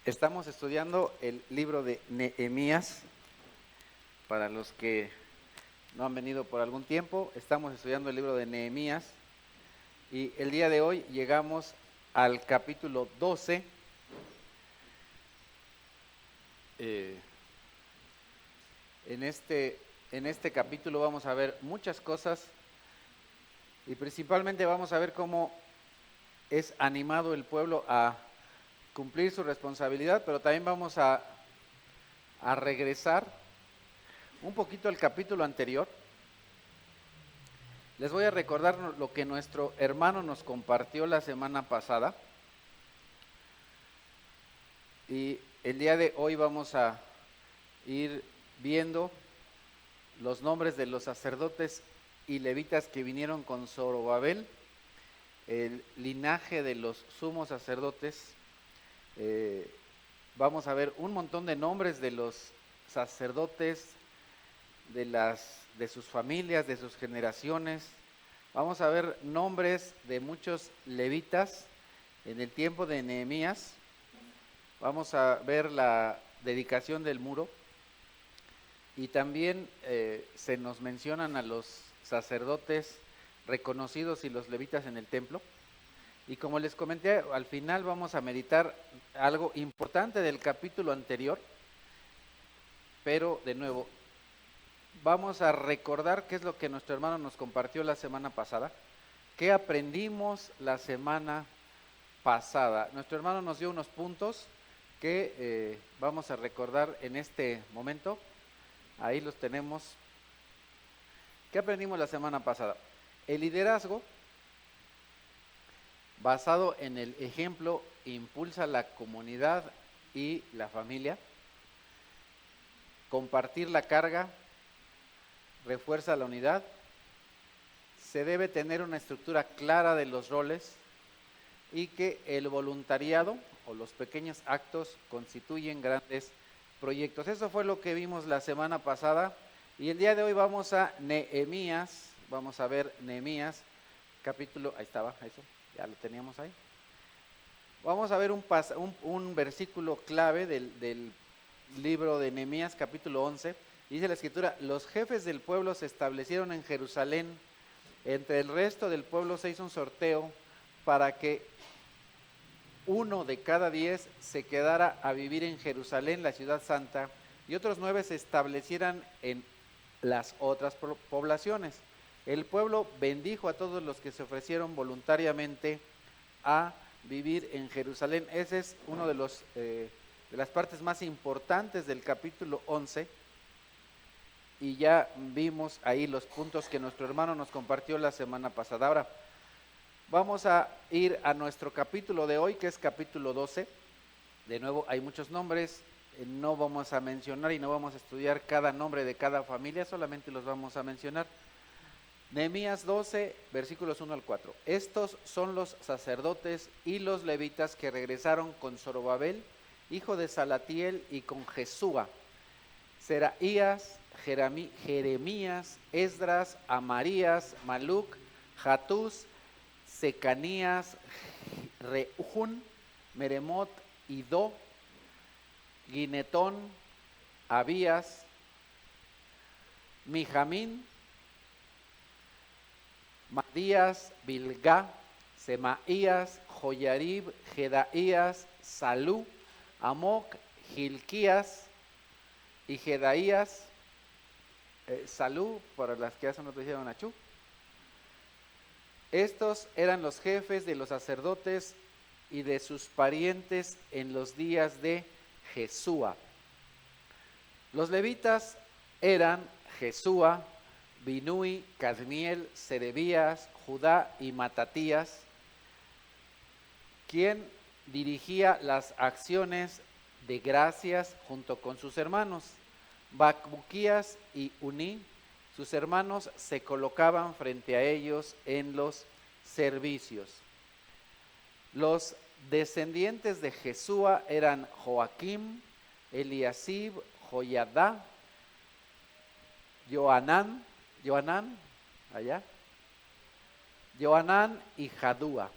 Estamos estudiando el libro de Nehemías. Para los que no han venido por algún tiempo, estamos estudiando el libro de Nehemías y el día de hoy llegamos al capítulo 12. En este capítulo vamos a ver muchas cosas y principalmente vamos a ver cómo es animado el pueblo a cumplir su responsabilidad, pero también vamos a regresar un poquito al capítulo anterior. Les voy a recordar lo que nuestro hermano nos compartió la semana pasada. Y el día de hoy vamos a ir viendo los nombres de los sacerdotes y levitas que vinieron con Zorobabel, el linaje de los sumos sacerdotes. Vamos a ver un montón de nombres de los sacerdotes, de sus familias, de sus generaciones. Vamos a ver nombres de muchos levitas en el tiempo de Nehemías. Vamos a ver la dedicación del muro y también se nos mencionan a los sacerdotes reconocidos y los levitas en el templo. Y como les comenté, al final vamos a meditar algo importante del capítulo anterior, pero de nuevo, vamos a recordar qué es lo que nuestro hermano nos compartió la semana pasada, qué aprendimos la semana pasada. Nuestro hermano nos dio unos puntos que vamos a recordar en este momento. Ahí los tenemos. ¿Qué aprendimos la semana pasada? El liderazgo, basado en el ejemplo, impulsa la comunidad y la familia. Compartir la carga refuerza la unidad. Se debe tener una estructura clara de los roles y que el voluntariado o los pequeños actos constituyen grandes proyectos. Eso fue lo que vimos la semana pasada y el día de hoy vamos a Nehemías. Vamos a ver Nehemías capítulo, ahí estaba, eso, ya lo teníamos ahí. Vamos a ver un versículo clave del libro de Nehemías, capítulo 11. Dice la escritura: los jefes del pueblo se establecieron en Jerusalén. Entre el resto del pueblo se hizo un sorteo para que 1 de cada 10 se quedara a vivir en Jerusalén, la ciudad santa, y otros 9 se establecieran en las otras poblaciones. El pueblo bendijo a todos los que se ofrecieron voluntariamente a vivir en Jerusalén. Ese es uno de las partes más importantes del capítulo 11. Y ya vimos ahí los puntos que nuestro hermano nos compartió la semana pasada. Ahora, vamos a ir a nuestro capítulo de hoy, que es capítulo 12. De nuevo, hay muchos nombres, no vamos a mencionar y no vamos a estudiar cada nombre de cada familia, solamente los vamos a mencionar. Nehemías 12, versículos 1 al 4. Estos son los sacerdotes y los levitas que regresaron con Zorobabel, hijo de Salatiel, y con Jesúa, Seraías, Jeremías, Esdras, Amarías, Maluc, Jatús, Secanías, Rehum, Meremot, Idó, Ginetón, Abías, Mijamín, Madías, Bilgá, Semaías, Joyarib, Jedaías, Salú, Amoc, Gilquías y Jedaías. Salú, para las que hacen otro dijeron Achú. Estos eran los jefes de los sacerdotes y de sus parientes en los días de Jesúa. Los levitas eran Jesúa, Binui, Cadmiel, Serebías, Judá y Matatías, quien dirigía las acciones de gracias junto con sus hermanos. Bacbuquías y Uní, sus hermanos, se colocaban frente a ellos en los servicios. Los descendientes de Jesúa eran Joaquim, Eliasib, Joyadá, Joanán y Jadúa.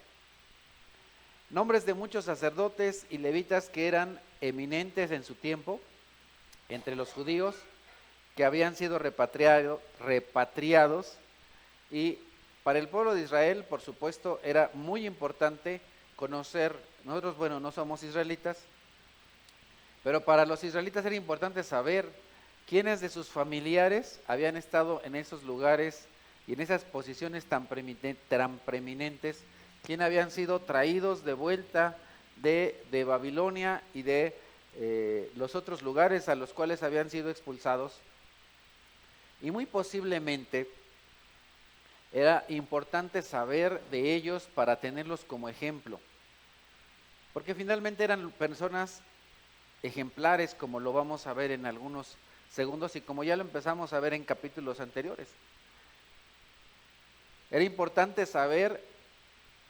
Nombres de muchos sacerdotes y levitas que eran eminentes en su tiempo entre los judíos que habían sido repatriados, y para el pueblo de Israel, por supuesto, era muy importante conocer. Nosotros, bueno, no somos israelitas, pero para los israelitas era importante saber quiénes de sus familiares habían estado en esos lugares y en esas posiciones tan preeminentes, quién habían sido traídos de vuelta de Babilonia y de los otros lugares a los cuales habían sido expulsados. Y muy posiblemente era importante saber de ellos para tenerlos como ejemplo, porque finalmente eran personas ejemplares, como lo vamos a ver en algunos segundos y como ya lo empezamos a ver en capítulos anteriores. Era importante saber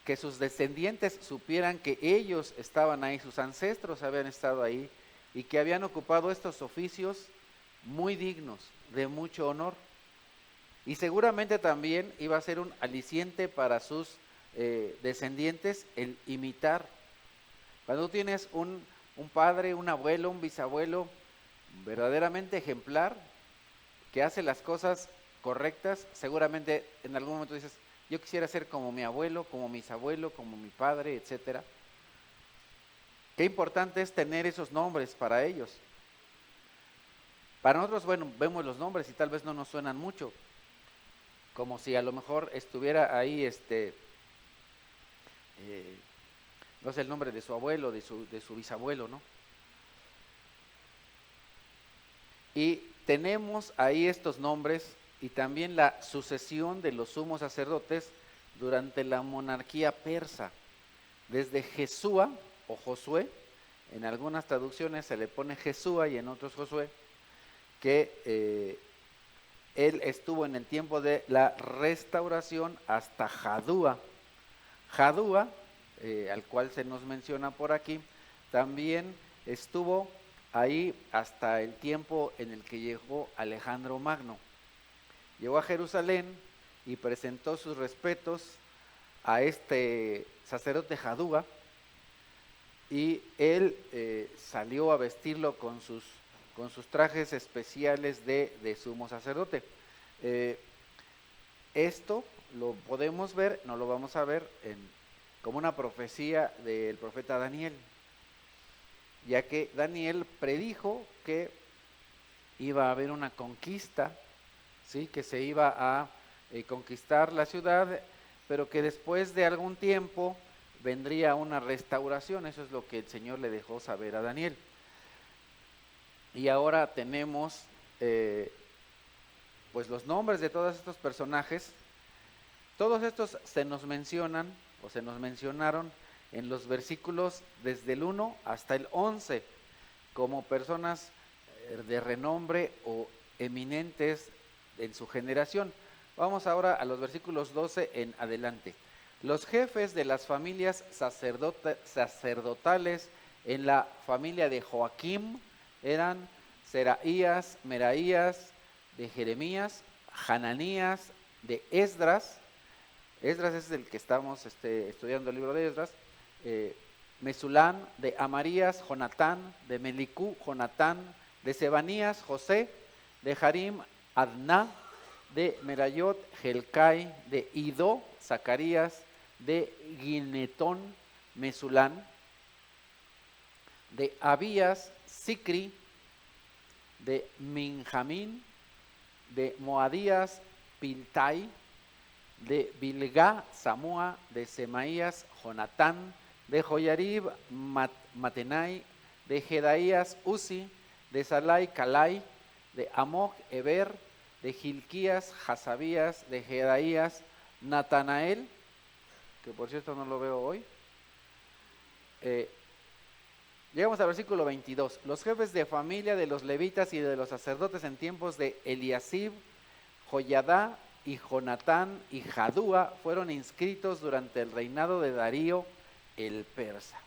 que sus descendientes supieran que ellos estaban ahí, sus ancestros habían estado ahí y que habían ocupado estos oficios muy dignos, de mucho honor. Y seguramente también iba a ser un aliciente para sus descendientes el imitar. Cuando tú tienes un padre, un abuelo, un bisabuelo verdaderamente ejemplar, que hace las cosas correctas, seguramente en algún momento dices, yo quisiera ser como mi abuelo, como mi bisabuelo, como mi padre, etcétera. Qué importante es tener esos nombres para ellos. Para nosotros, bueno, vemos los nombres y tal vez no nos suenan mucho, como si a lo mejor estuviera ahí, no sé el nombre de su abuelo, de su bisabuelo, ¿no? Y tenemos ahí estos nombres y también la sucesión de los sumos sacerdotes durante la monarquía persa, desde Jesúa o Josué, en algunas traducciones se le pone Jesúa y en otros Josué, que él estuvo en el tiempo de la restauración hasta Jadúa. Jadúa, al cual se nos menciona por aquí, también estuvo ahí hasta el tiempo en el que llegó Alejandro Magno. Llegó a Jerusalén y presentó sus respetos a este sacerdote Jadúa, y él salió a vestirlo con sus trajes especiales de sumo sacerdote. Esto lo podemos ver, no lo vamos a ver, como una profecía del profeta Daniel, ya que Daniel predijo que iba a haber una conquista, ¿sí? Que se iba a conquistar la ciudad, pero que después de algún tiempo vendría una restauración. Eso es lo que el Señor le dejó saber a Daniel. Y ahora tenemos pues los nombres de todos estos personajes. Todos estos se nos mencionan o se nos mencionaron en los versículos desde el 1 hasta el 11 como personas de renombre o eminentes en su generación. Vamos ahora a los versículos 12 en adelante. Los jefes de las familias sacerdotales en la familia de Joaquim eran Seraías, Meraías, de Jeremías, Hananías, de Esdras. Esdras es el que estamos estudiando el libro de Esdras. Mesulán, de Amarías, Jonatán, de Melicú, Jonatán, de Sebanías, José, de Harim, Adná, de Merayot, Helcai, de Idó, Zacarías, de Ginetón, Mesulán, de Abías, Sicri, de Minjamín, de Moadías, Piltai, de Bilgá, Samúa, de Semaías, Jonatán, de Joyarib, Matenai, de Jedaías, Uzi, de Salai, Calai, de Amoc, Eber, de Gilquías, Hasabías, de Jedaías, Natanael, que por cierto no lo veo hoy. Llegamos al versículo 22. Los jefes de familia de los levitas y de los sacerdotes en tiempos de Eliasib, Joyadá y Jonatán y Jadúa fueron inscritos durante el reinado de Darío el persa.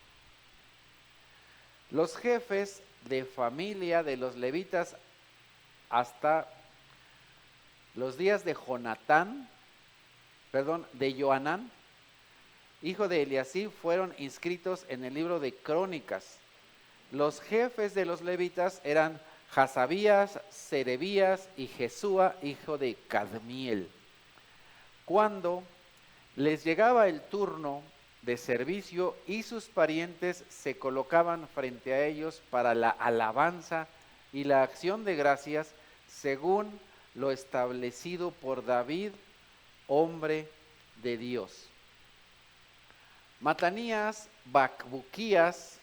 Los jefes de familia de los levitas hasta los días de de Joanán, hijo de Eliasib, fueron inscritos en el libro de Crónicas. Los jefes de los levitas eran Hasabías, Serebías y Jesúa, hijo de Cadmiel. Cuando les llegaba el turno de servicio y sus parientes se colocaban frente a ellos para la alabanza y la acción de gracias, según lo establecido por David, hombre de Dios. Matanías, Bacbuquías,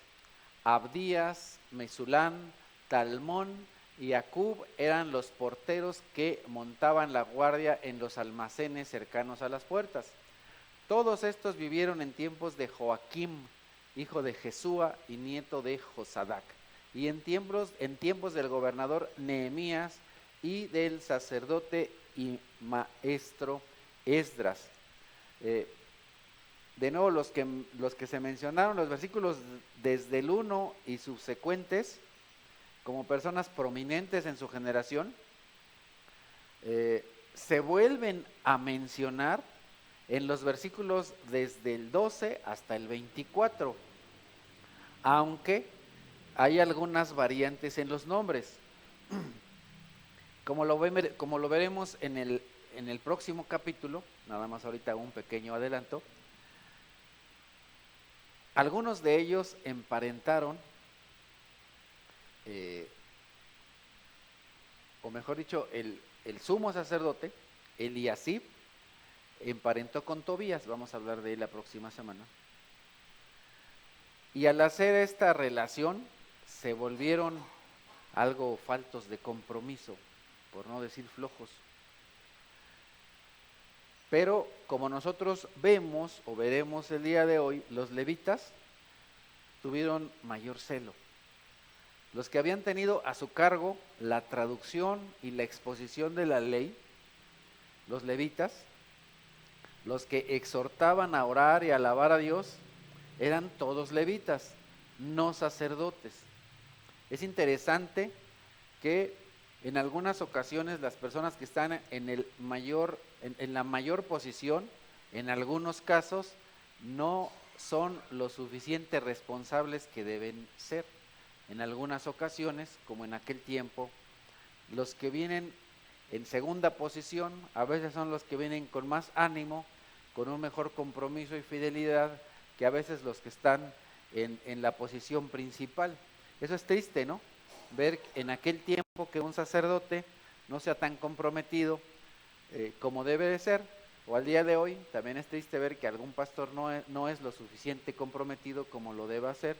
Abdías, Mesulán, Talmón y Acub eran los porteros que montaban la guardia en los almacenes cercanos a las puertas. Todos estos vivieron en tiempos de Joaquim, hijo de Jesúa y nieto de Josadac, y en tiempos del gobernador Nehemías y del sacerdote y maestro Esdras. De nuevo, los que se mencionaron, los versículos desde el 1 y subsecuentes, como personas prominentes en su generación, se vuelven a mencionar en los versículos desde el 12 hasta el 24, aunque hay algunas variantes en los nombres. Como lo veremos en el próximo capítulo, nada más ahorita un pequeño adelanto, algunos de ellos emparentaron, o mejor dicho, el sumo sacerdote, Eliasib, emparentó con Tobías, vamos a hablar de él la próxima semana. Y al hacer esta relación, se volvieron algo faltos de compromiso, por no decir flojos. Pero como nosotros vemos o veremos el día de hoy, los levitas tuvieron mayor celo. Los que habían tenido a su cargo la traducción y la exposición de la ley, los levitas, los que exhortaban a orar y a alabar a Dios, eran todos levitas, no sacerdotes. Es interesante que en algunas ocasiones las personas que están en la mayor posición, en algunos casos, no son lo suficiente responsables que deben ser. En algunas ocasiones, como en aquel tiempo, los que vienen en segunda posición a veces son los que vienen con más ánimo, con un mejor compromiso y fidelidad que a veces los que están en la posición principal. Eso es triste, ¿no? Ver en aquel tiempo que un sacerdote no sea tan comprometido como debe de ser, o al día de hoy también es triste ver que algún pastor no es lo suficiente comprometido como lo debe hacer,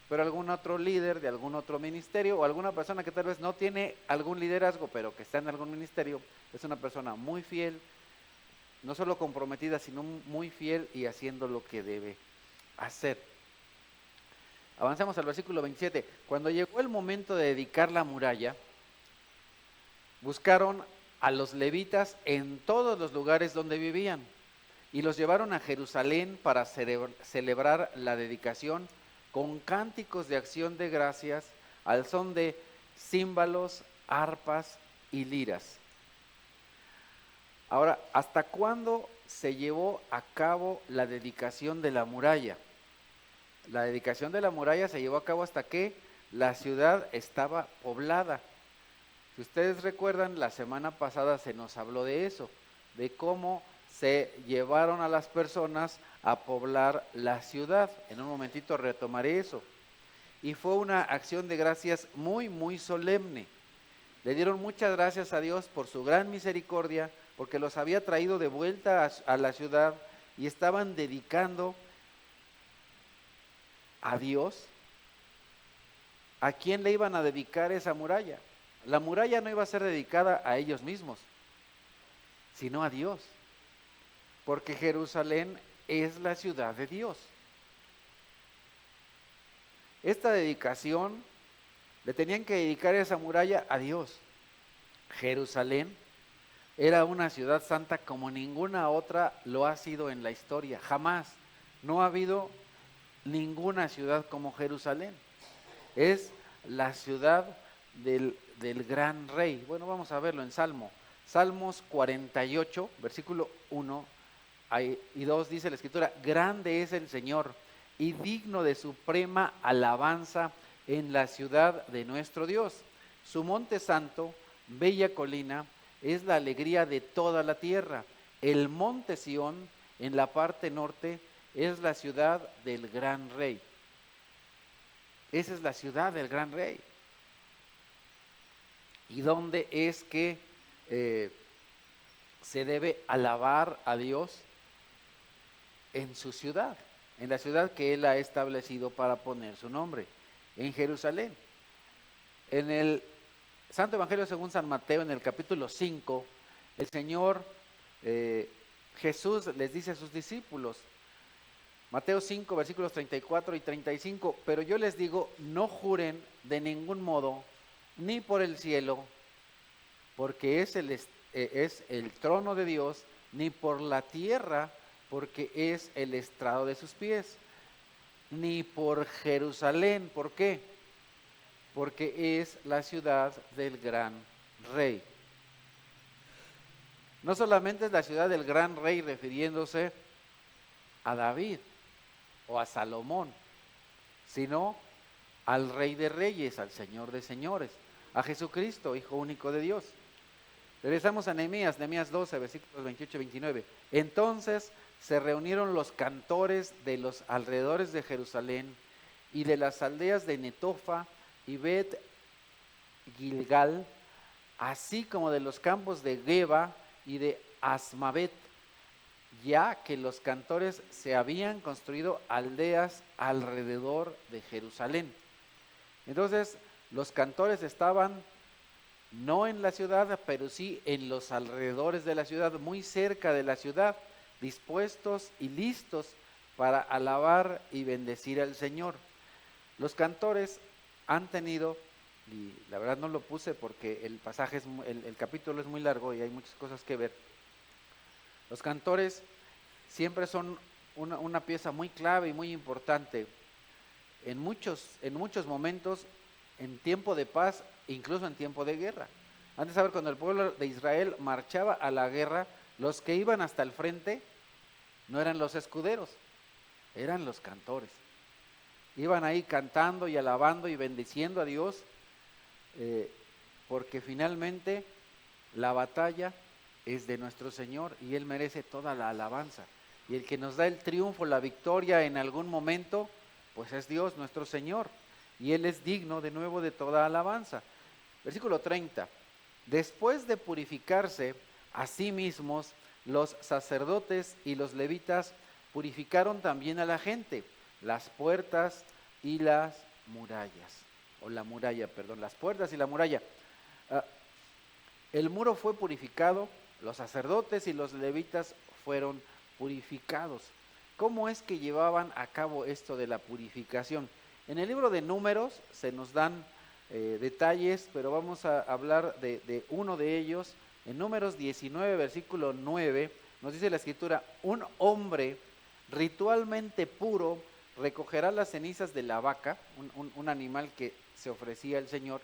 pero algún otro líder de algún otro ministerio o alguna persona que tal vez no tiene algún liderazgo pero que está en algún ministerio, es una persona muy fiel, no solo comprometida sino muy fiel y haciendo lo que debe hacer. Avanzamos al versículo 27. Cuando llegó el momento de dedicar la muralla, buscaron a los levitas en todos los lugares donde vivían y los llevaron a Jerusalén para celebrar la dedicación con cánticos de acción de gracias al son de címbalos, arpas y liras. Ahora, ¿hasta cuándo se llevó a cabo la dedicación de la muralla? La dedicación de la muralla se llevó a cabo hasta que la ciudad estaba poblada. Si ustedes recuerdan, la semana pasada se nos habló de eso, de cómo se llevaron a las personas a poblar la ciudad. En un momentito retomaré eso. Y fue una acción de gracias muy, muy solemne. Le dieron muchas gracias a Dios por su gran misericordia, porque los había traído de vuelta a la ciudad y estaban dedicando a Dios. ¿A quién le iban a dedicar esa muralla? La muralla no iba a ser dedicada a ellos mismos, sino a Dios, porque Jerusalén es la ciudad de Dios. Esta dedicación le tenían que dedicar esa muralla a Dios. Jerusalén era una ciudad santa como ninguna otra lo ha sido en la historia. Jamás, no ha habido ninguna ciudad como Jerusalén. Es la ciudad del gran rey. Bueno, vamos a verlo en Salmos 48, versículo 1 y 2 dice la Escritura, grande es el Señor y digno de suprema alabanza en la ciudad de nuestro Dios. Su monte santo, bella colina, es la alegría de toda la tierra. El monte Sión, en la parte norte, es la ciudad del gran rey. Esa es la ciudad del gran rey. ¿Y dónde es que se debe alabar a Dios? En su ciudad, en la ciudad que Él ha establecido para poner su nombre, en Jerusalén. En el Santo Evangelio según San Mateo, en el capítulo 5, el Señor Jesús les dice a sus discípulos, Mateo 5, versículos 34 y 35, pero yo les digo, no juren de ningún modo, ni por el cielo, porque es el trono de Dios, ni por la tierra, porque es el estrado de sus pies, ni por Jerusalén. ¿Por qué? Porque es la ciudad del gran rey. No solamente es la ciudad del gran rey refiriéndose a David o a Salomón, sino al Rey de Reyes, al Señor de Señores, a Jesucristo, Hijo único de Dios. Regresamos a Nehemías 12, versículos 28 y 29. Entonces se reunieron los cantores de los alrededores de Jerusalén y de las aldeas de Netofa y Bet Gilgal, así como de los campos de Geba y de Asmavet, ya que los cantores se habían construido aldeas alrededor de Jerusalén. Entonces, los cantores estaban no en la ciudad, pero sí en los alrededores de la ciudad, muy cerca de la ciudad, dispuestos y listos para alabar y bendecir al Señor. Los cantores han tenido, y la verdad no lo puse porque el pasaje, el capítulo es muy largo y hay muchas cosas que ver. Los cantores siempre son una pieza muy clave y muy importante en muchos momentos, en tiempo de paz, incluso en tiempo de guerra. Antes, a ver, cuando el pueblo de Israel marchaba a la guerra, los que iban hasta el frente no eran los escuderos, eran los cantores. Iban ahí cantando y alabando y bendiciendo a Dios, porque finalmente la batalla es de nuestro Señor y Él merece toda la alabanza. Y el que nos da el triunfo, la victoria en algún momento, pues es Dios nuestro Señor. Y Él es digno de nuevo de toda alabanza. Versículo 30. Después de purificarse a sí mismos, los sacerdotes y los levitas purificaron también a la gente, las puertas y las murallas. Las puertas y la muralla. El muro fue purificado, los sacerdotes y los levitas fueron purificados. ¿Cómo es que llevaban a cabo esto de la purificación? En el libro de Números se nos dan detalles, pero vamos a hablar de uno de ellos. En Números 19, versículo 9, nos dice la Escritura, un hombre ritualmente puro recogerá las cenizas de la vaca, un animal que se ofrecía al Señor,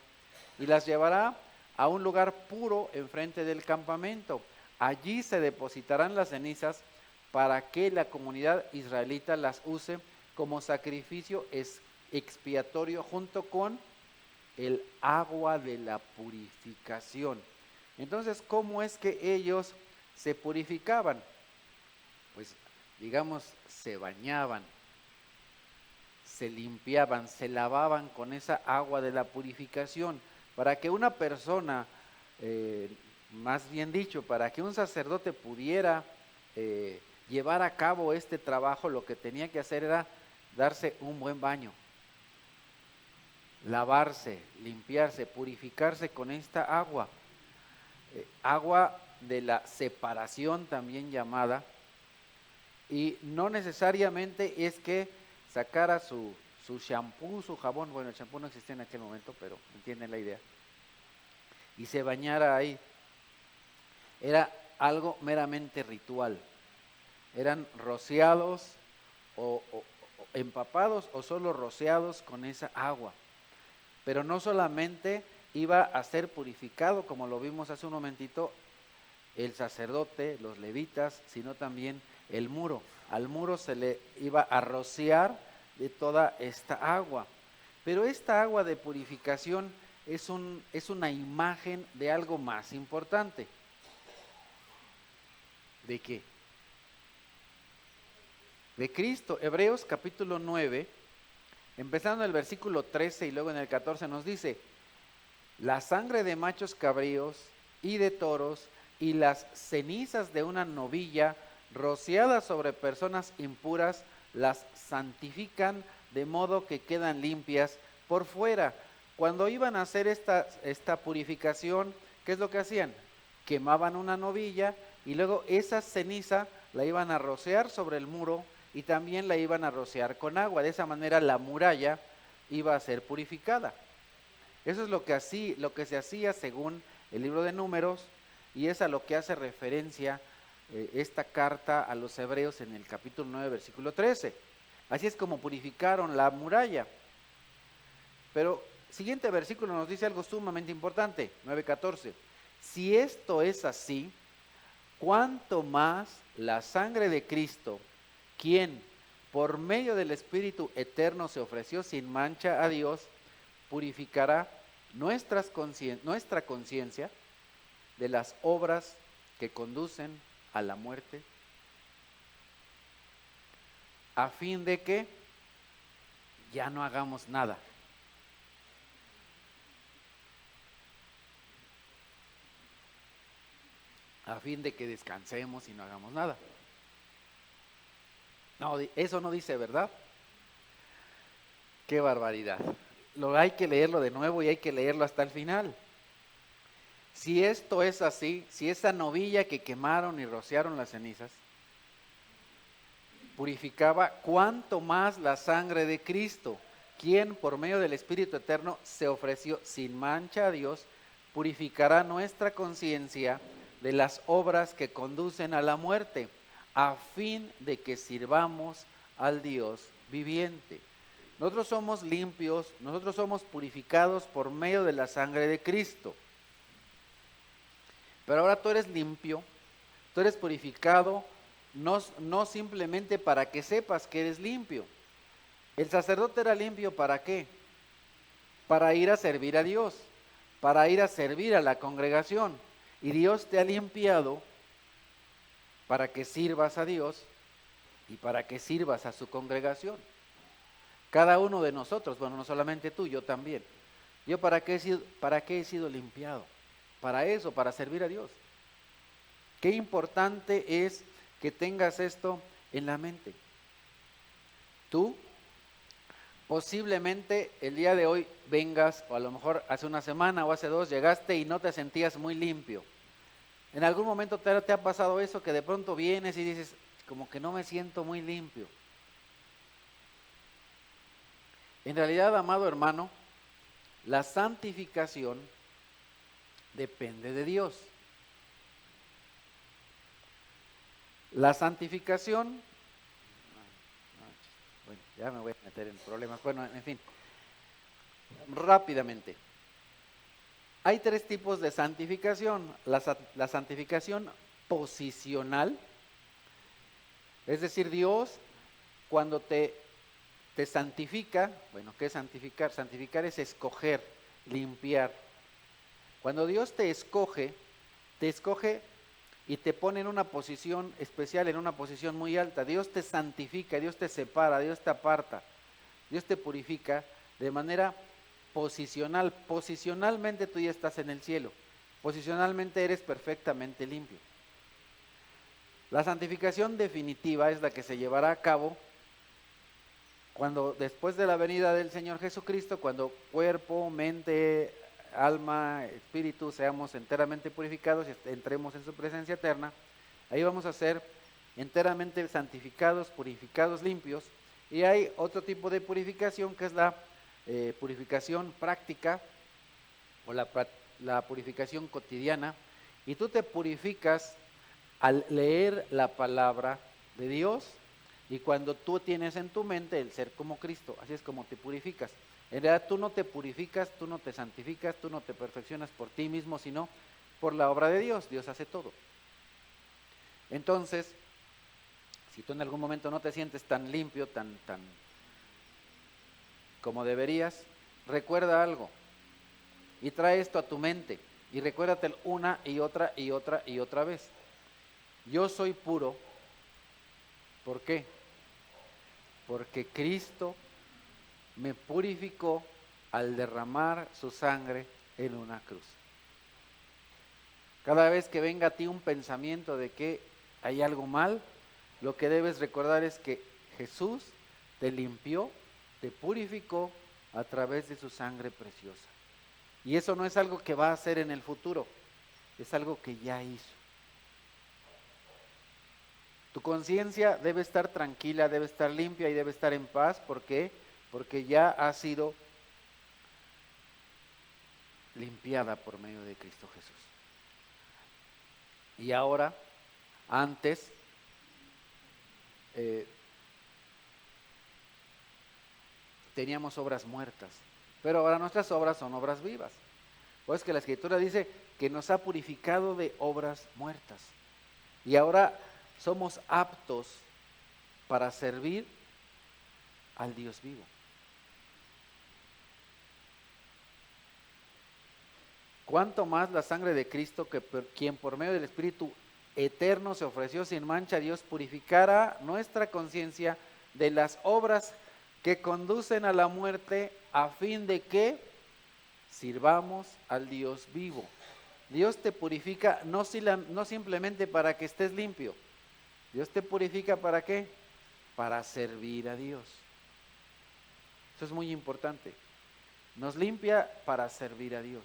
y las llevará a un lugar puro enfrente del campamento. Allí se depositarán las cenizas para que la comunidad israelita las use como sacrificio expiatorio junto con el agua de la purificación. Entonces, ¿cómo es que ellos se purificaban? Pues, digamos, se bañaban, se limpiaban, se lavaban con esa agua de la purificación, para que una persona, más bien dicho, para que un sacerdote pudiera llevar a cabo este trabajo, lo que tenía que hacer era darse un buen baño, lavarse, limpiarse, purificarse con esta agua, agua de la separación también llamada, y no necesariamente es que sacara su shampoo, su jabón, bueno, el shampoo no existía en aquel momento, pero entienden la idea, y se bañara ahí. Era algo meramente ritual. Eran rociados o empapados o solo rociados con esa agua. Pero no solamente iba a ser purificado, como lo vimos hace un momentito, el sacerdote, los levitas, sino también el muro. Al muro se le iba a rociar de toda esta agua. Pero esta agua de purificación es una imagen de algo más importante. ¿De qué? De Cristo. Hebreos capítulo 9, empezando en el versículo 13 y luego en el 14 nos dice: la sangre de machos cabríos y de toros y las cenizas de una novilla rociadas sobre personas impuras las santifican, de modo que quedan limpias por fuera. Cuando iban a hacer esta purificación, ¿qué es lo que hacían? Quemaban una novilla y luego esa ceniza la iban a rociar sobre el muro y también la iban a rociar con agua. De esa manera la muralla iba a ser purificada. Eso es lo que se hacía según el libro de Números, y es a lo que hace referencia esta carta a los hebreos en el capítulo 9, versículo 13. Así es como purificaron la muralla. Pero siguiente versículo nos dice algo sumamente importante, 9:14. Si esto es así, ¿cuánto más la sangre de Cristo, quien por medio del Espíritu eterno se ofreció sin mancha a Dios, purificará nuestra conciencia de las obras que conducen a la muerte, a fin de que ya no hagamos nada? A fin de que descansemos y no hagamos nada. No, eso no dice, ¿verdad? Qué barbaridad. Hay que leerlo de nuevo y hay que leerlo hasta el final. Si esto es así, si esa novilla que quemaron y rociaron las cenizas purificaba, ¿cuánto más la sangre de Cristo, quien por medio del Espíritu Eterno se ofreció sin mancha a Dios, purificará nuestra conciencia de las obras que conducen a la muerte, a fin de que sirvamos al Dios viviente? Nosotros somos limpios, nosotros somos purificados por medio de la sangre de Cristo. Pero ahora tú eres limpio, tú eres purificado, no simplemente para que sepas que eres limpio. El sacerdote era limpio, ¿para qué? Para ir a servir a Dios, para ir a servir a la congregación. Y Dios te ha limpiado para que sirvas a Dios y para que sirvas a su congregación. Cada uno de nosotros, bueno, no solamente tú, yo también. ¿Yo para qué he sido limpiado? Para eso, para servir a Dios. Qué importante es que tengas esto en la mente. Tú posiblemente el día de hoy vengas, o a lo mejor hace una semana o hace dos, llegaste y no te sentías muy limpio. En algún momento te ha pasado eso, que de pronto vienes y dices, como que no me siento muy limpio. En realidad, amado hermano, la santificación depende de Dios. La santificación, bueno, ya me voy a meter en problemas, bueno, en fin, rápidamente. Hay tres tipos de santificación. La santificación posicional, es decir, Dios cuando te santifica, bueno, ¿qué es santificar? Santificar es escoger, limpiar. Cuando Dios te escoge y te pone en una posición especial, en una posición muy alta. Dios te santifica, Dios te separa, Dios te aparta, Dios te purifica de manera posicional. Posicionalmente tú ya estás en el cielo, posicionalmente eres perfectamente limpio. La santificación definitiva es la que se llevará a cabo cuando después de la venida del Señor Jesucristo, cuando cuerpo, mente, alma, espíritu seamos enteramente purificados y entremos en su presencia eterna. Ahí vamos a ser enteramente santificados, purificados, limpios. Y hay otro tipo de purificación que es la purificación práctica o la purificación cotidiana. Y tú te purificas al leer la palabra de Dios y cuando tú tienes en tu mente el ser como Cristo. Así es como te purificas. En realidad tú no te purificas, tú no te santificas, tú no te perfeccionas por ti mismo, sino por la obra de Dios. Dios hace todo. Entonces, Si tú en algún momento no te sientes tan limpio, tan como deberías, recuerda algo y trae esto a tu mente y recuérdatelo una y otra y otra y otra vez. Yo soy puro. ¿Por qué? Porque Cristo me purificó al derramar su sangre en una cruz. Cada vez que venga a ti un pensamiento de que hay algo mal, lo que debes recordar es que Jesús te limpió, te purificó a través de su sangre preciosa. Y eso no es algo que va a hacer en el futuro, es algo que ya hizo. Tu conciencia debe estar tranquila, debe estar limpia y debe estar en paz. ¿Por qué? Porque ya ha sido limpiada por medio de Cristo Jesús. Y ahora, antes, teníamos obras muertas, pero ahora nuestras obras son obras vivas. Pues que la Escritura dice que nos ha purificado de obras muertas. Y ahora somos aptos para servir al Dios vivo. Cuánto más la sangre de Cristo, quien por medio del Espíritu eterno se ofreció sin mancha a Dios, purificará nuestra conciencia de las obras que conducen a la muerte, a fin de que sirvamos al Dios vivo. Dios te purifica no simplemente para que estés limpio. Dios te purifica ¿para qué? Para servir a Dios. Eso es muy importante. Nos limpia para servir a Dios.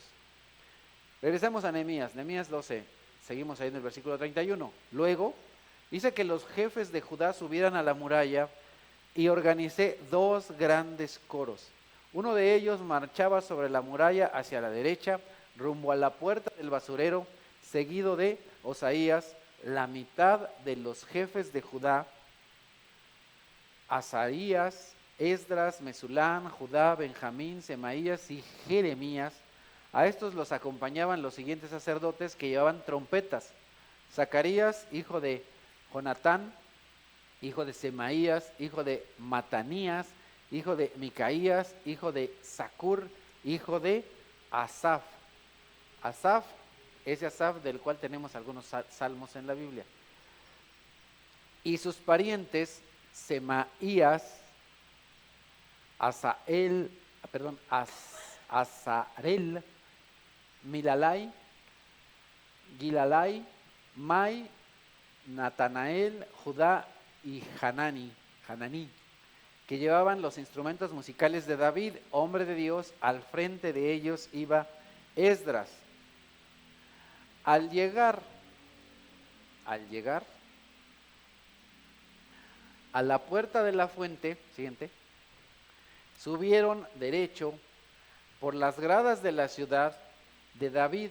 Regresemos a Nehemías 12, seguimos ahí en el versículo 31. Luego, dice que los jefes de Judá subieran a la muralla y organicé 2 grandes coros. Uno de ellos marchaba sobre la muralla hacia la derecha, rumbo a la puerta del basurero, seguido de Osaías, la mitad de los jefes de Judá, Azarías, Esdras, Mesulán, Judá, Benjamín, Semaías y Jeremías. A estos los acompañaban los siguientes sacerdotes que llevaban trompetas: Zacarías, hijo de Jonatán, hijo de Semaías, hijo de Matanías, hijo de Micaías, hijo de Zacur, hijo de Asaf. Asaf, ese Asaf del cual tenemos algunos salmos en la Biblia. Y sus parientes, Semaías, Azarel, Milalai, Gilalai, Mai, Natanael, Judá y Hananí, que llevaban los instrumentos musicales de David, hombre de Dios. Al frente de ellos iba Esdras. Al llegar a la puerta de la fuente, siguiente, subieron derecho por las gradas de la ciudad de David,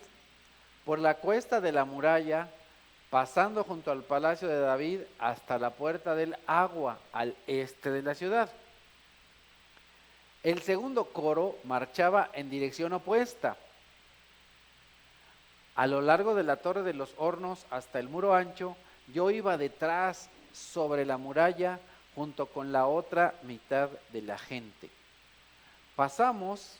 por la cuesta de la muralla, pasando junto al palacio de David hasta la puerta del agua, al este de la ciudad. El segundo coro marchaba en dirección opuesta, a lo largo de la torre de los hornos hasta el muro ancho. Yo iba detrás sobre la muralla junto con la otra mitad de la gente. Pasamos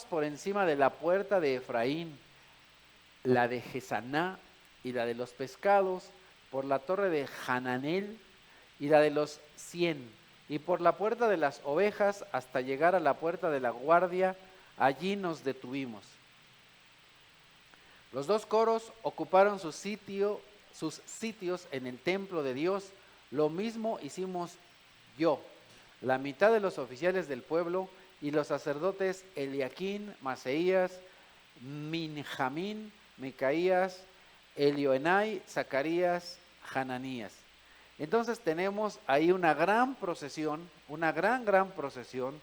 por encima de la puerta de Efraín, la de Gesaná y la de los pescados, por la torre de Hananel y la de los 100, y por la puerta de las ovejas hasta llegar a la puerta de la guardia. Allí nos detuvimos. Los 2 coros ocuparon sus sitios en el templo de Dios. Lo mismo hicimos yo, la mitad de los oficiales del pueblo y los sacerdotes Eliaquín, Maseías, Minjamín, Micaías, Elioenai, Zacarías, Hananías. Entonces tenemos ahí una gran procesión, una gran procesión,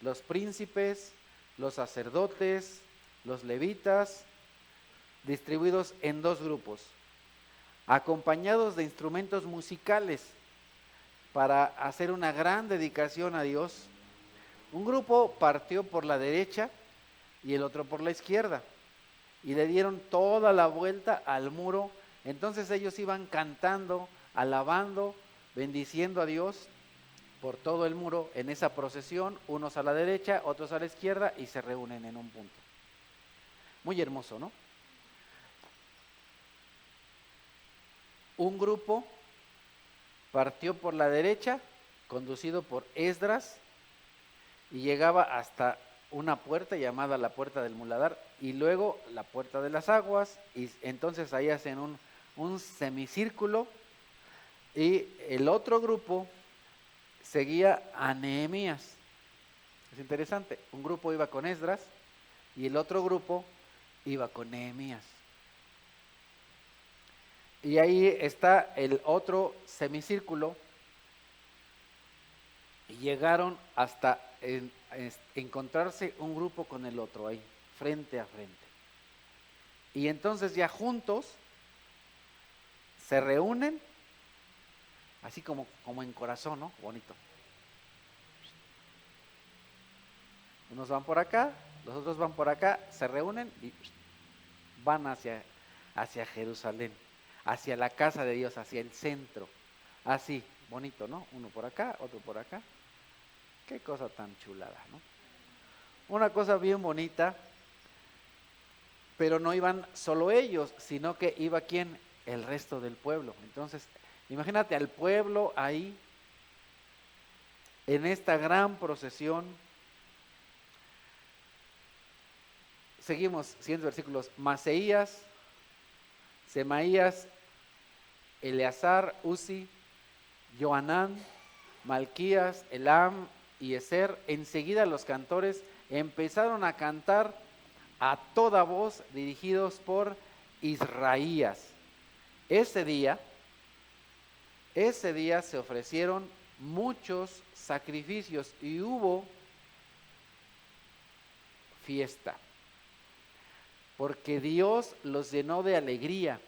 los príncipes, los sacerdotes, los levitas, distribuidos en 2 grupos, acompañados de instrumentos musicales para hacer una gran dedicación a Dios. Un grupo partió por la derecha y el otro por la izquierda, y le dieron toda la vuelta al muro Entonces ellos iban cantando, alabando, bendiciendo a Dios por todo el muro en esa procesión, unos a la derecha, otros a la izquierda, y se reúnen en un punto. Muy hermoso, ¿no? Un grupo partió por la derecha, conducido por Esdras, y llegaba hasta una puerta llamada la puerta del muladar, y luego la puerta de las aguas, y entonces ahí hacen un semicírculo, y el otro grupo seguía a Nehemías. Es interesante, un grupo iba con Esdras, y el otro grupo iba con Nehemías. Y ahí está el otro semicírculo, y llegaron hasta encontrarse un grupo con el otro ahí, frente a frente. Y entonces ya juntos se reúnen, así como en corazón, ¿no? Bonito. Unos van por acá, los otros van por acá, se reúnen y van hacia Jerusalén, hacia la casa de Dios, hacia el centro. Así, bonito, ¿no? Uno por acá, otro por acá. Qué cosa tan chulada, ¿no? Una cosa bien bonita, pero no iban solo ellos, sino que iba ¿quién? El resto del pueblo. Entonces, imagínate al pueblo ahí, en esta gran procesión. Seguimos siguiendo versículos. Maseías, Semaías, Eleazar, Uzi, Joanán, Malquías, Elam y Ezer. Enseguida los cantores empezaron a cantar a toda voz, dirigidos por Israías. Ese día se ofrecieron muchos sacrificios y hubo fiesta, porque Dios los llenó de alegría.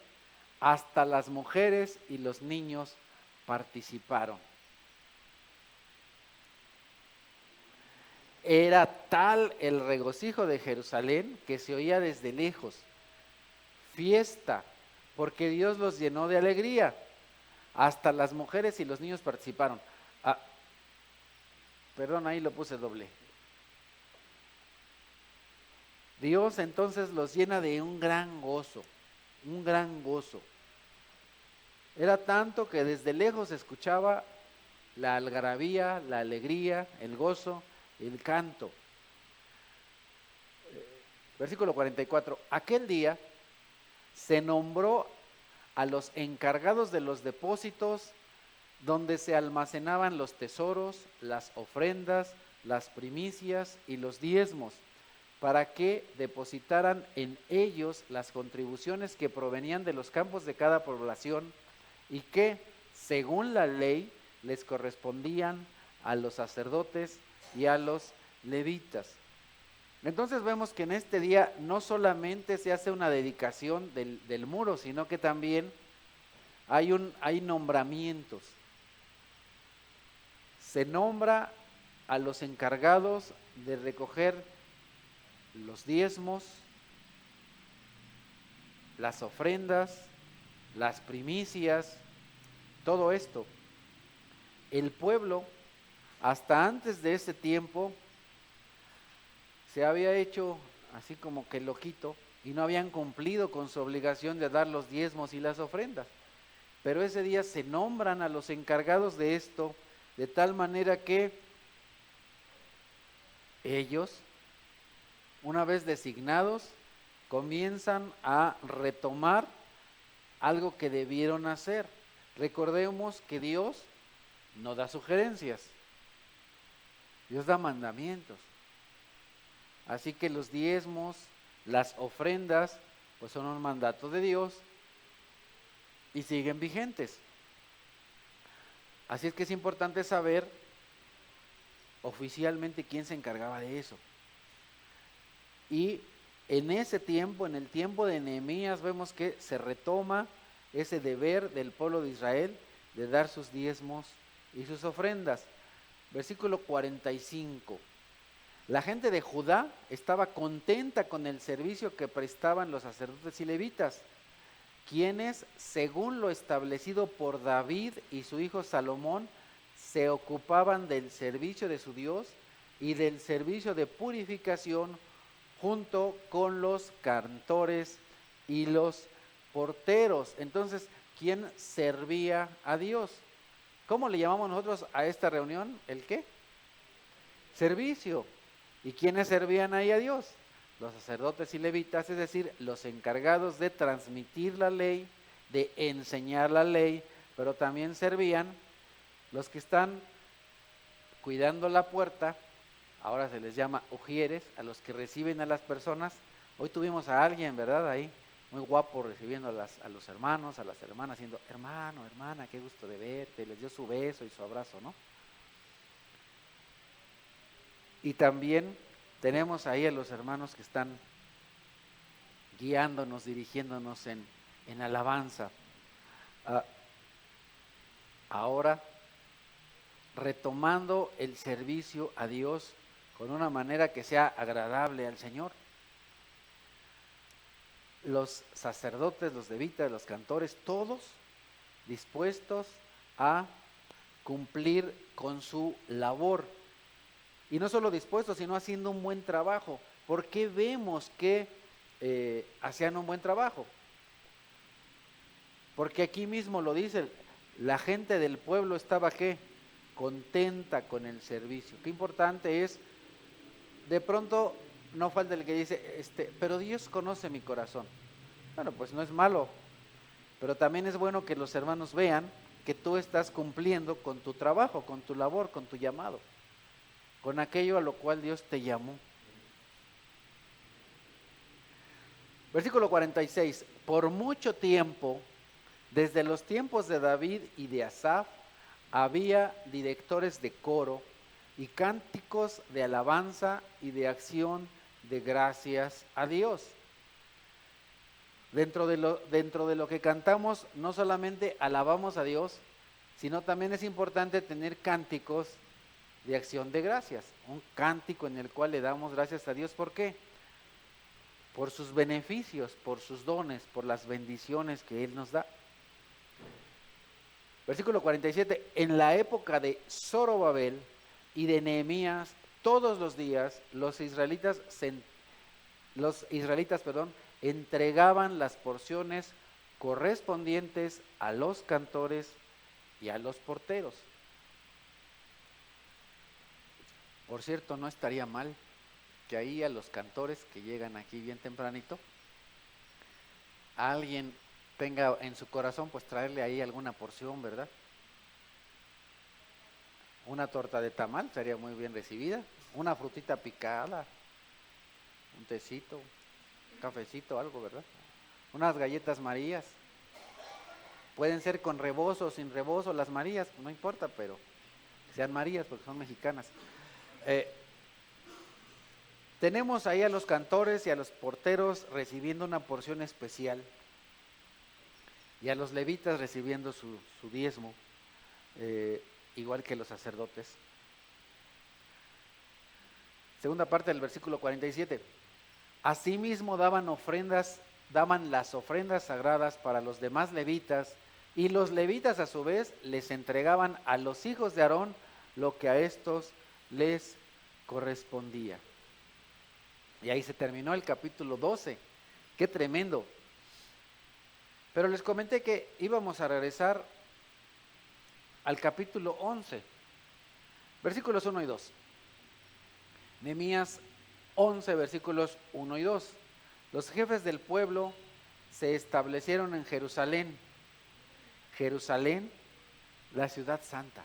Hasta las mujeres y los niños participaron. Era tal el regocijo de Jerusalén que se oía desde lejos. Fiesta, porque Dios los llenó de alegría. Hasta las mujeres y los niños participaron. Perdón, ahí lo puse doble. Dios entonces los llena de un gran gozo, un gran gozo. Era tanto que desde lejos se escuchaba la algarabía, la alegría, el gozo, el canto. Versículo 44. Aquel día se nombró a los encargados de los depósitos donde se almacenaban los tesoros, las ofrendas, las primicias y los diezmos, para que depositaran en ellos las contribuciones que provenían de los campos de cada población y que, según la ley, les correspondían a los sacerdotes y a los levitas. Entonces vemos que en este día no solamente se hace una dedicación del muro, sino que también hay nombramientos. Se nombra a los encargados de recoger los diezmos, las ofrendas, las primicias, todo esto. El pueblo, hasta antes de ese tiempo, se había hecho así como que loquito y no habían cumplido con su obligación de dar los diezmos y las ofrendas. Pero ese día se nombran a los encargados de esto, de tal manera que ellos, una vez designados, comienzan a retomar algo que debieron hacer. Recordemos que Dios no da sugerencias, Dios da mandamientos. Así que los diezmos, las ofrendas, pues son un mandato de Dios y siguen vigentes. Así es que es importante saber oficialmente quién se encargaba de eso. Y en ese tiempo, en el tiempo de Nehemías, vemos que se retoma ese deber del pueblo de Israel de dar sus diezmos y sus ofrendas. Versículo 45. La gente de Judá estaba contenta con el servicio que prestaban los sacerdotes y levitas, quienes, según lo establecido por David y su hijo Salomón, se ocupaban del servicio de su Dios y del servicio de purificación junto con los cantores y los porteros. Entonces, ¿quién servía a Dios? ¿Cómo le llamamos nosotros a esta reunión? ¿El qué? Servicio. ¿Y quiénes servían ahí a Dios? Los sacerdotes y levitas, es decir, los encargados de transmitir la ley, de enseñar la ley, pero también servían los que están cuidando la puerta. Ahora se les llama ujieres, a los que reciben a las personas. Hoy tuvimos a alguien, ¿verdad? Ahí, muy guapo, recibiendo a los hermanos, a las hermanas, diciendo, hermano, hermana, qué gusto de verte, les dio su beso y su abrazo, ¿no? Y también tenemos ahí a los hermanos que están guiándonos, dirigiéndonos en alabanza. Ahora, retomando el servicio a Dios con una manera que sea agradable al Señor. Los sacerdotes, los levitas, los cantores, todos dispuestos a cumplir con su labor. Y no solo dispuestos, sino haciendo un buen trabajo. ¿Por qué vemos que hacían un buen trabajo? Porque aquí mismo lo dice, la gente del pueblo estaba ¿qué? Contenta con el servicio. Qué importante es, de pronto no falta el que dice, pero Dios conoce mi corazón. Bueno, pues no es malo, pero también es bueno que los hermanos vean que tú estás cumpliendo con tu trabajo, con tu labor, con tu llamado, con aquello a lo cual Dios te llamó. Versículo 46, por mucho tiempo, desde los tiempos de David y de Asaf, había directores de coro y cánticos de alabanza y de acción de gracias a Dios. Dentro de lo que cantamos, no solamente alabamos a Dios, sino también es importante tener cánticos de acción de gracias. Un cántico en el cual le damos gracias a Dios. ¿Por qué? Por sus beneficios, por sus dones, por las bendiciones que Él nos da. Versículo 47, en la época de Zorobabel y de Nehemías, todos los días los israelitas entregaban las porciones correspondientes a los cantores y a los porteros. Por cierto, no estaría mal que ahí a los cantores que llegan aquí bien tempranito, alguien tenga en su corazón pues traerle ahí alguna porción, ¿verdad? Una torta de tamal sería muy bien recibida, una frutita picada, un tecito, un cafecito, algo, ¿verdad? Unas galletas Marías, pueden ser con rebozo o sin rebozo las Marías, no importa, pero que sean Marías porque son mexicanas. Tenemos ahí a los cantores y a los porteros recibiendo una porción especial y a los levitas recibiendo su diezmo, igual que los sacerdotes. Segunda parte del versículo 47. Asimismo daban las ofrendas sagradas para los demás levitas, y los levitas a su vez les entregaban a los hijos de Aarón lo que a estos les correspondía. Y ahí se terminó el capítulo 12. ¡Qué tremendo! Pero les comenté que íbamos a regresar al capítulo 11, versículos 1 y 2. Nehemías 11, versículos 1 y 2. Los jefes del pueblo se establecieron en Jerusalén. Jerusalén, la ciudad santa.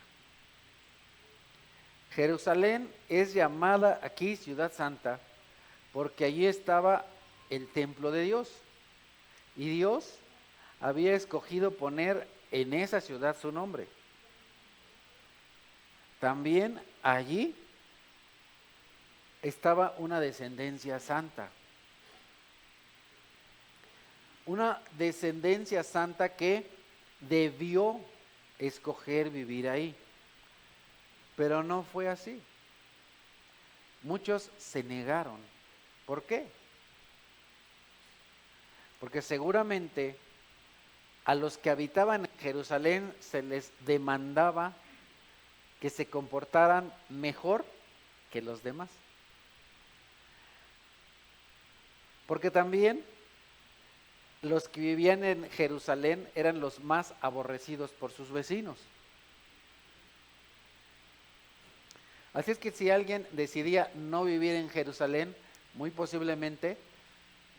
Jerusalén es llamada aquí ciudad santa porque allí estaba el templo de Dios. Y Dios había escogido poner en esa ciudad su nombre. También allí estaba una descendencia santa. Una descendencia santa que debió escoger vivir ahí. Pero no fue así. Muchos se negaron. ¿Por qué? Porque seguramente a los que habitaban en Jerusalén se les demandaba que se comportaran mejor que los demás. Porque también los que vivían en Jerusalén eran los más aborrecidos por sus vecinos. Así es que si alguien decidía no vivir en Jerusalén, muy posiblemente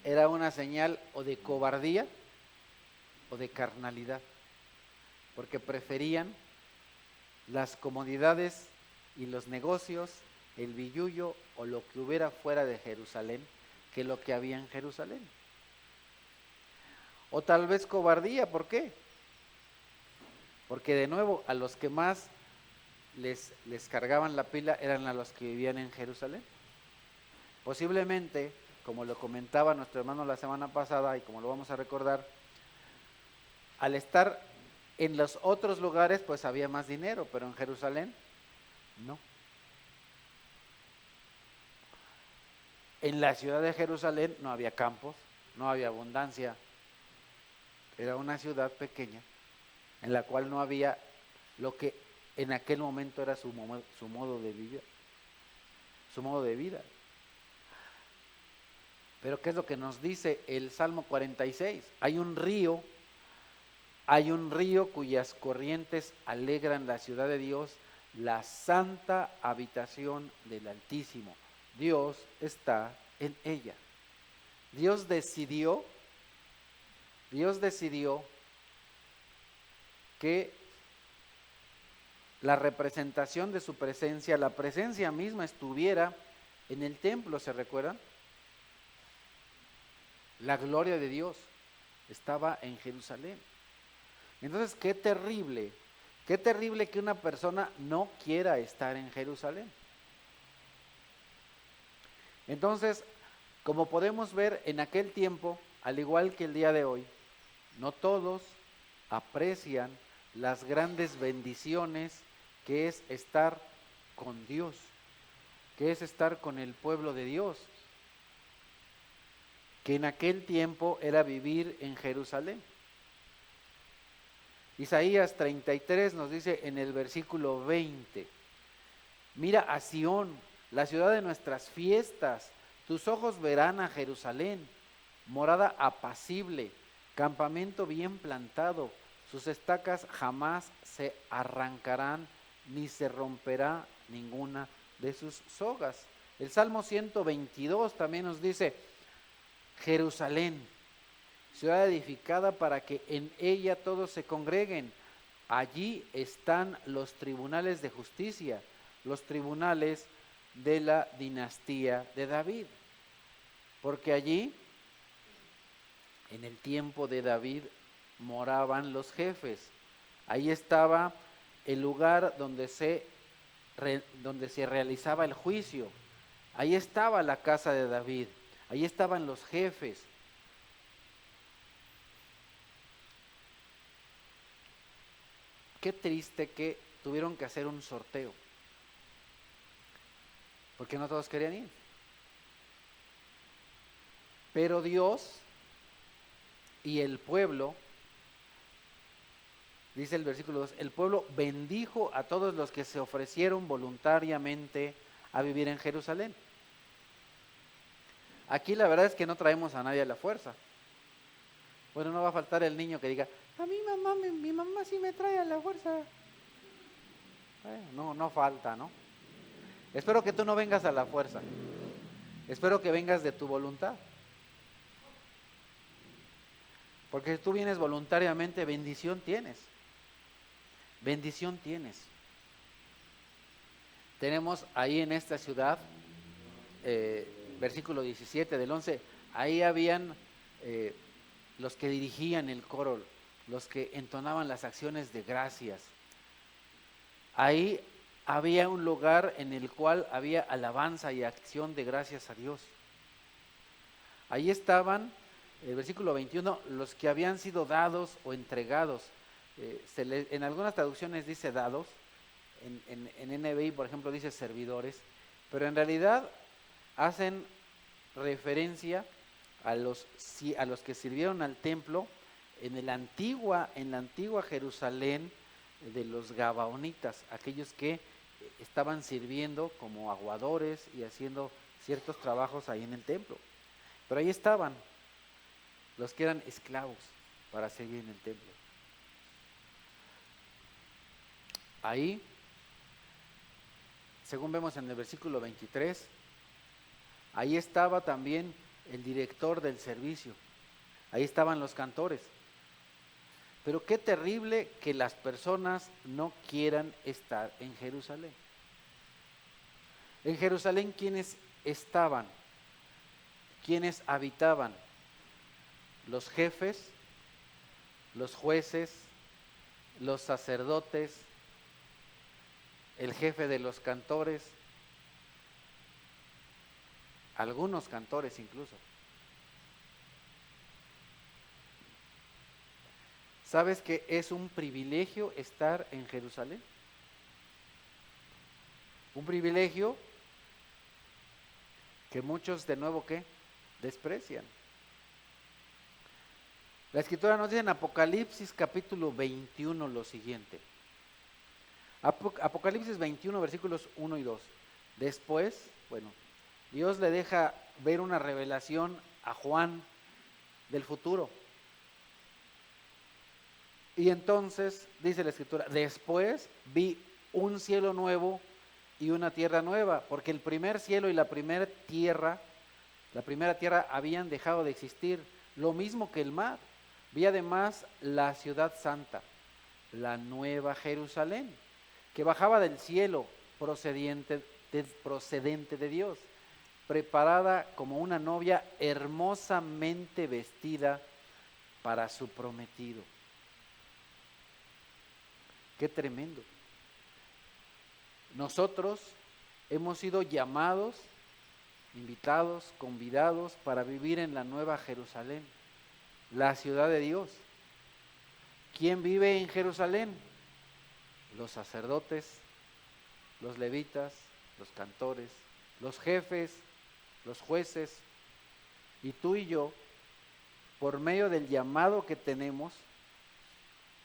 era una señal o de cobardía o de carnalidad, porque preferían las comodidades y los negocios, el billullo o lo que hubiera fuera de Jerusalén que lo que había en Jerusalén. O tal vez cobardía, ¿por qué? Porque de nuevo a los que más les cargaban la pila eran a los que vivían en Jerusalén. Posiblemente, como lo comentaba nuestro hermano la semana pasada y como lo vamos a recordar, al estar en los otros lugares pues había más dinero, pero en Jerusalén no. En la ciudad de Jerusalén no había campos, no había abundancia. Era una ciudad pequeña en la cual no había lo que en aquel momento era su modo de vivir, su modo de vida. Pero ¿qué es lo que nos dice el Salmo 46? Hay un río cuyas corrientes alegran la ciudad de Dios, la santa habitación del Altísimo. Dios está en ella. Dios decidió que la representación de su presencia, la presencia misma estuviera en el templo, ¿se recuerdan? La gloria de Dios estaba en Jerusalén. Entonces, qué terrible que una persona no quiera estar en Jerusalén. Entonces, como podemos ver en aquel tiempo, al igual que el día de hoy, no todos aprecian las grandes bendiciones que es estar con Dios, que es estar con el pueblo de Dios, que en aquel tiempo era vivir en Jerusalén. Isaías 33 nos dice en el versículo 20, mira a Sión, la ciudad de nuestras fiestas, tus ojos verán a Jerusalén, morada apacible, campamento bien plantado, sus estacas jamás se arrancarán, ni se romperá ninguna de sus sogas. El Salmo 122 también nos dice, Jerusalén, ciudad edificada para que en ella todos se congreguen. Allí están los tribunales de justicia, los tribunales de la dinastía de David. Porque allí, en el tiempo de David, moraban los jefes. Ahí estaba el lugar donde se realizaba el juicio. Ahí estaba la casa de David. Ahí estaban los jefes. Qué triste que tuvieron que hacer un sorteo, porque no todos querían ir. Pero Dios y el pueblo, dice el versículo 2, el pueblo bendijo a todos los que se ofrecieron voluntariamente a vivir en Jerusalén. Aquí la verdad es que no traemos a nadie a la fuerza. Bueno, no va a faltar el niño que diga, a mi mamá sí me trae a la fuerza. No falta, ¿no? Espero que tú no vengas a la fuerza. Espero que vengas de tu voluntad. Porque si tú vienes voluntariamente, bendición tienes. Bendición tienes. Tenemos ahí en esta ciudad, versículo 17 del 11, ahí habían los que dirigían el coro, los que entonaban las acciones de gracias. Ahí había un lugar en el cual había alabanza y acción de gracias a Dios. Ahí estaban, el versículo 21, los que habían sido dados o entregados. En algunas traducciones dice dados, en NBI por ejemplo dice servidores, pero en realidad hacen referencia a los que sirvieron al templo en la antigua Jerusalén de los Gabaonitas, aquellos que estaban sirviendo como aguadores y haciendo ciertos trabajos ahí en el templo. Pero ahí estaban los que eran esclavos para servir en el templo. Ahí, según vemos en el versículo 23, ahí estaba también el director del servicio, ahí estaban los cantores. Pero qué terrible que las personas no quieran estar en Jerusalén. En Jerusalén, ¿quiénes estaban? ¿Quiénes habitaban? Los jefes, los jueces, los sacerdotes, el jefe de los cantores, algunos cantores incluso. ¿Sabes que es un privilegio estar en Jerusalén? Un privilegio que muchos de nuevo ¿qué? Desprecian. La Escritura nos dice en Apocalipsis capítulo 21 lo siguiente. Apocalipsis 21 versículos 1 y 2. Después, Dios le deja ver una revelación a Juan del futuro. Y entonces, dice la Escritura, después vi un cielo nuevo y una tierra nueva, porque el primer cielo y la primera tierra habían dejado de existir, lo mismo que el mar. Vi además la ciudad santa, la nueva Jerusalén, que bajaba del cielo procedente de Dios, preparada como una novia hermosamente vestida para su prometido. Qué tremendo. Nosotros hemos sido llamados, invitados, convidados para vivir en la nueva Jerusalén, la ciudad de Dios. ¿Quién vive en Jerusalén? Los sacerdotes, los levitas, los cantores, los jefes, los jueces, y tú y yo, por medio del llamado que tenemos,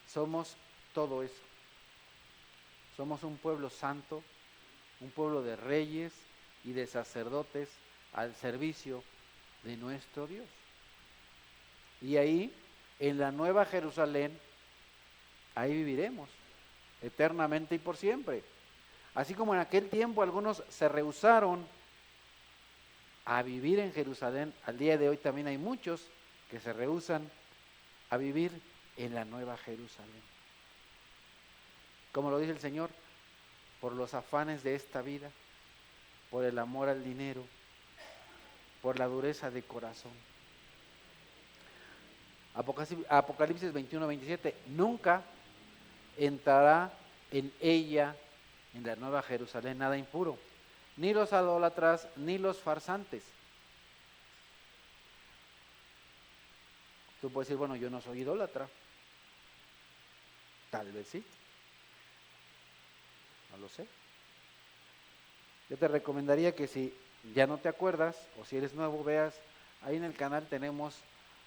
somos todo eso. Somos un pueblo santo, un pueblo de reyes y de sacerdotes al servicio de nuestro Dios. Y ahí, en la nueva Jerusalén, ahí viviremos eternamente y por siempre. Así como en aquel tiempo algunos se rehusaron a vivir en Jerusalén, al día de hoy también hay muchos que se rehúsan a vivir en la nueva Jerusalén. Como lo dice el Señor, por los afanes de esta vida, por el amor al dinero, por la dureza de corazón. Apocalipsis 21, 27, nunca entrará en ella, en la nueva Jerusalén, nada impuro, ni los idólatras, ni los farsantes. Tú puedes decir, yo no soy idólatra. Tal vez sí. No lo sé. Yo te recomendaría que si ya no te acuerdas, o si eres nuevo, veas, ahí en el canal tenemos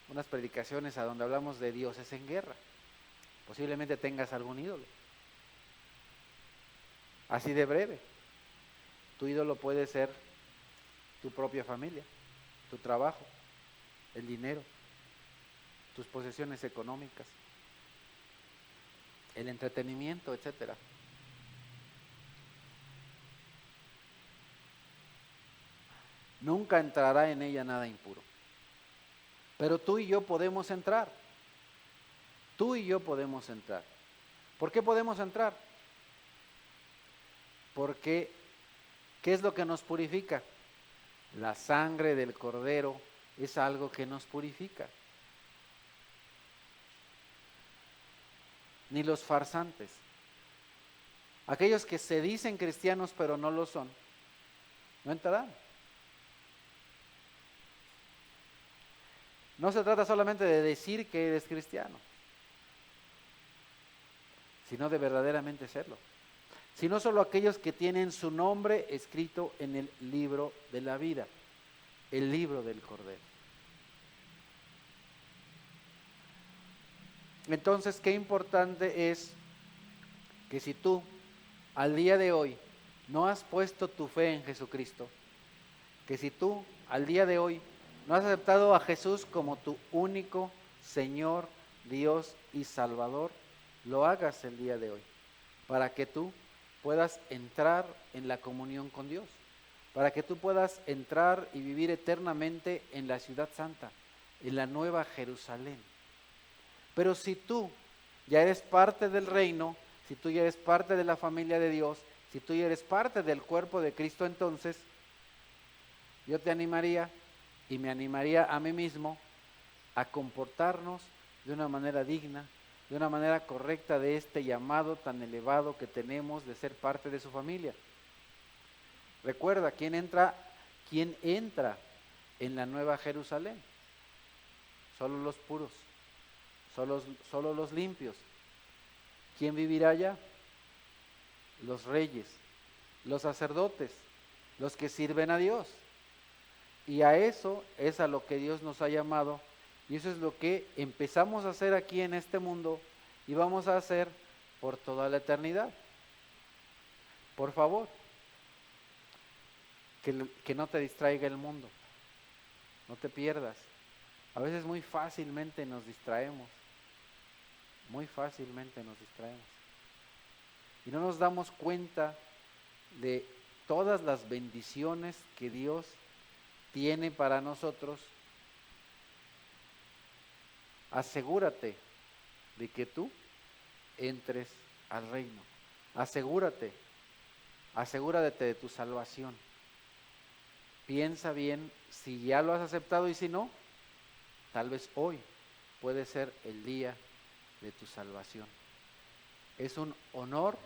unas predicaciones a donde hablamos de dioses en guerra. Posiblemente tengas algún ídolo. Así de breve. Tu ídolo puede ser tu propia familia, tu trabajo, el dinero, tus posesiones económicas, el entretenimiento, etcétera. Nunca entrará en ella nada impuro. Pero tú y yo podemos entrar. Tú y yo podemos entrar. ¿Por qué podemos entrar? Porque, ¿qué es lo que nos purifica? La sangre del Cordero es algo que nos purifica. Ni los farsantes. Aquellos que se dicen cristianos pero no lo son, no entrarán. No se trata solamente de decir que eres cristiano, sino de verdaderamente serlo. Sino solo aquellos que tienen su nombre escrito en el libro de la vida, el libro del Cordero. Entonces, qué importante es que si tú al día de hoy no has puesto tu fe en Jesucristo, que si tú al día de hoy no has aceptado a Jesús como tu único Señor, Dios y Salvador, lo hagas el día de hoy, para que tú puedas entrar en la comunión con Dios, para que tú puedas entrar y vivir eternamente en la ciudad santa, en la nueva Jerusalén. Pero si tú ya eres parte del reino, si tú ya eres parte de la familia de Dios, si tú ya eres parte del cuerpo de Cristo, entonces yo te animaría y me animaría a mí mismo a comportarnos de una manera digna, de una manera correcta de este llamado tan elevado que tenemos de ser parte de su familia. Recuerda, ¿quién entra en la nueva Jerusalén? Solo los puros, solo los limpios. ¿Quién vivirá allá? Los reyes, los sacerdotes, los que sirven a Dios. Y a eso es a lo que Dios nos ha llamado, y eso es lo que empezamos a hacer aquí en este mundo y vamos a hacer por toda la eternidad. Por favor, que no te distraiga el mundo, no te pierdas. A veces muy fácilmente nos distraemos, muy fácilmente nos distraemos. Y no nos damos cuenta de todas las bendiciones que Dios tiene para nosotros. Asegúrate de que tú entres al reino. Asegúrate de tu salvación. Piensa bien si ya lo has aceptado y si no, tal vez hoy puede ser el día de tu salvación. Es un honor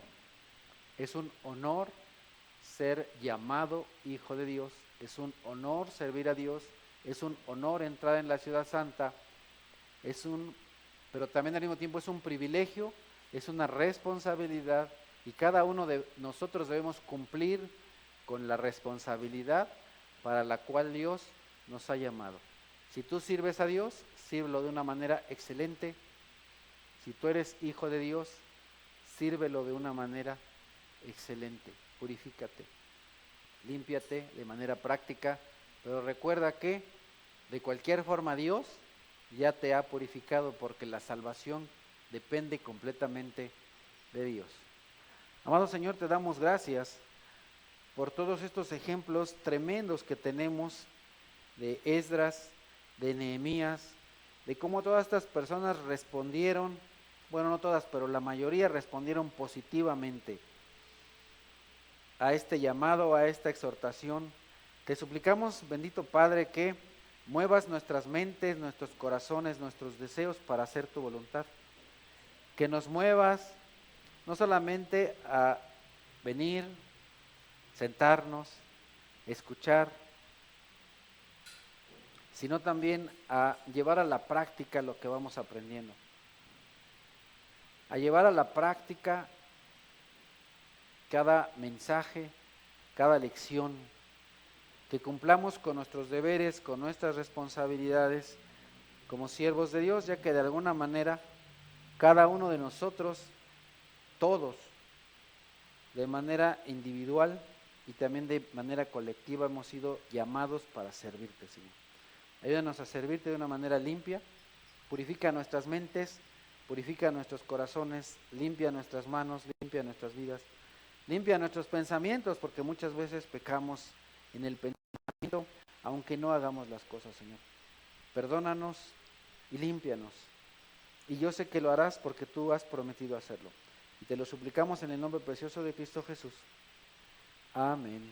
ser llamado hijo de Dios, es un honor servir a Dios, es un honor entrar en la ciudad santa, pero también al mismo tiempo es un privilegio, es una responsabilidad, y cada uno de nosotros debemos cumplir con la responsabilidad para la cual Dios nos ha llamado. Si tú sirves a Dios, sírvelo de una manera excelente. Si tú eres hijo de Dios, sírvelo de una manera excelente. Purifícate, límpiate de manera práctica, pero recuerda que de cualquier forma Dios ya te ha purificado, porque la salvación depende completamente de Dios. Amado Señor, te damos gracias por todos estos ejemplos tremendos que tenemos de Esdras, de Nehemías, de cómo todas estas personas respondieron, bueno, no todas, pero la mayoría respondieron positivamente a este llamado, a esta exhortación. Te suplicamos, bendito Padre, que muevas nuestras mentes, nuestros corazones, nuestros deseos para hacer tu voluntad. Que nos muevas no solamente a venir, sentarnos, escuchar, sino también a llevar a la práctica lo que vamos aprendiendo. A llevar a la práctica cada mensaje, cada lección, que cumplamos con nuestros deberes, con nuestras responsabilidades como siervos de Dios, ya que de alguna manera cada uno de nosotros, todos, de manera individual y también de manera colectiva, hemos sido llamados para servirte, Señor. Ayúdanos a servirte de una manera limpia, purifica nuestras mentes, purifica nuestros corazones, limpia nuestras manos, limpia nuestras vidas, limpia nuestros pensamientos, porque muchas veces pecamos en el pensamiento, aunque no hagamos las cosas, Señor. Perdónanos y límpianos. Y yo sé que lo harás porque tú has prometido hacerlo. Y te lo suplicamos en el nombre precioso de Cristo Jesús. Amén.